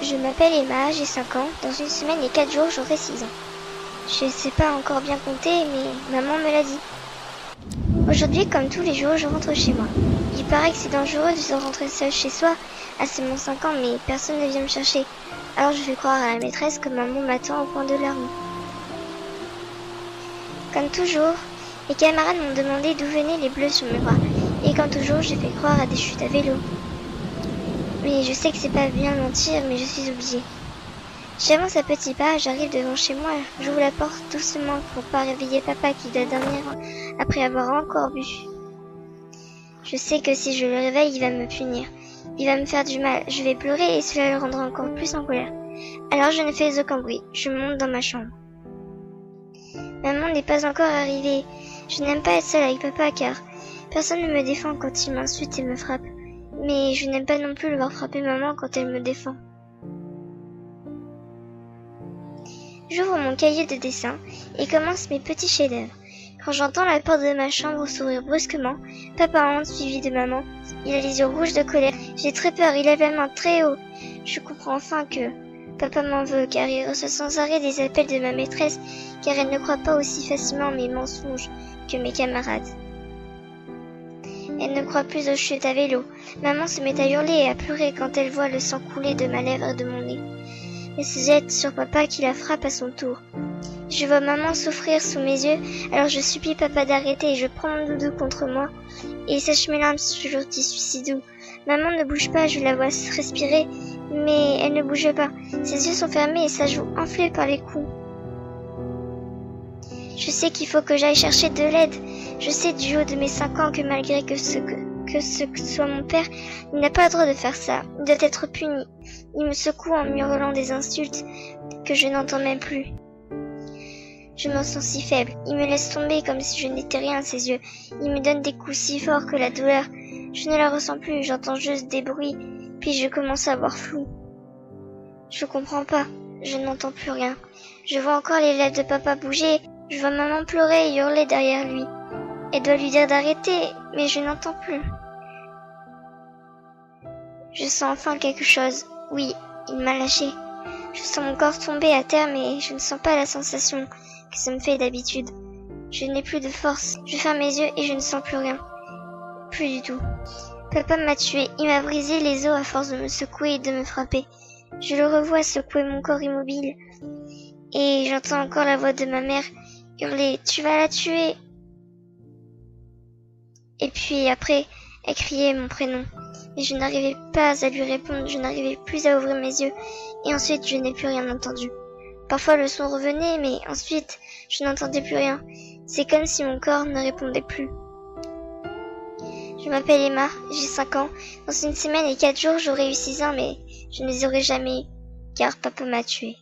Je m'appelle Emma, j'ai 5 ans. Dans une semaine et 4 jours, j'aurai 6 ans. Je ne sais pas encore bien compter, mais maman me l'a dit. Aujourd'hui, comme tous les jours, je rentre chez moi. Il paraît que c'est dangereux de rentrer seule chez soi à seulement 5 ans, mais personne ne vient me chercher. Alors je fais croire à la maîtresse que maman m'attend au coin de la rue. Comme toujours, mes camarades m'ont demandé d'où venaient les bleus sur mes bras. Et comme toujours, j'ai fait croire à des chutes à vélo. Mais je sais que c'est pas bien mentir, mais je suis obligée. J'avance à petits pas, j'arrive devant chez moi, j'ouvre la porte doucement pour pas réveiller papa qui doit dormir après avoir encore bu. Je sais que si je le réveille, il va me punir. Il va me faire du mal, je vais pleurer et cela le rendra encore plus en colère. Alors je ne fais aucun bruit, je monte dans ma chambre. Maman n'est pas encore arrivée. Je n'aime pas être seule avec papa car personne ne me défend quand il m'insulte et me frappe. Mais je n'aime pas non plus le voir frapper maman quand elle me défend. J'ouvre mon cahier de dessin et commence mes petits chefs-d'œuvre. Quand j'entends la porte de ma chambre s'ouvrir brusquement, papa entre suivi de maman. Il a les yeux rouges de colère. J'ai très peur, il lève la main très haut. Je comprends enfin que papa m'en veut car il reçoit sans arrêt des appels de ma maîtresse car elle ne croit pas aussi facilement mes mensonges que mes camarades. Elle ne croit plus aux chutes à vélo. Maman se met à hurler et à pleurer quand elle voit le sang couler de ma lèvre et de mon nez. Elle se jette sur papa qui la frappe à son tour. Je vois maman souffrir sous mes yeux, alors je supplie papa d'arrêter et je prends mon doudou contre moi et sèche mes larmes sur le tissu si doux. Maman ne bouge pas, je la vois respirer, mais elle ne bouge pas. Ses yeux sont fermés et sa joue enflée par les coups. Je sais qu'il faut que j'aille chercher de l'aide. Je sais du haut de mes 5 ans que malgré que ce soit mon père, il n'a pas le droit de faire ça. Il doit être puni. Il me secoue en me hurlant des insultes que je n'entends même plus. Je me sens si faible. Il me laisse tomber comme si je n'étais rien à ses yeux. Il me donne des coups si forts que la douleur, je ne la ressens plus. J'entends juste des bruits, puis je commence à voir flou. Je comprends pas. Je n'entends plus rien. Je vois encore les lèvres de papa bouger. Je vois maman pleurer et hurler derrière lui. Elle doit lui dire d'arrêter, mais je n'entends plus. Je sens enfin quelque chose. Oui, il m'a lâché. Je sens mon corps tomber à terre, mais je ne sens pas la sensation que ça me fait d'habitude. Je n'ai plus de force. Je ferme mes yeux et je ne sens plus rien. Plus du tout. Papa m'a tué. Il m'a brisé les os à force de me secouer et de me frapper. Je le revois secouer mon corps immobile. Et j'entends encore la voix de ma mère hurler « Tu vas la tuer !» Et puis après, elle criait mon prénom. Et je n'arrivais pas à lui répondre, je n'arrivais plus à ouvrir mes yeux. Et ensuite, je n'ai plus rien entendu. Parfois, le son revenait, mais ensuite, je n'entendais plus rien. C'est comme si mon corps ne répondait plus. Je m'appelle Emma, j'ai 5 ans. Dans une semaine et 4 jours, j'aurai eu 6 ans, mais je ne les aurai jamais eu, car papa m'a tuée.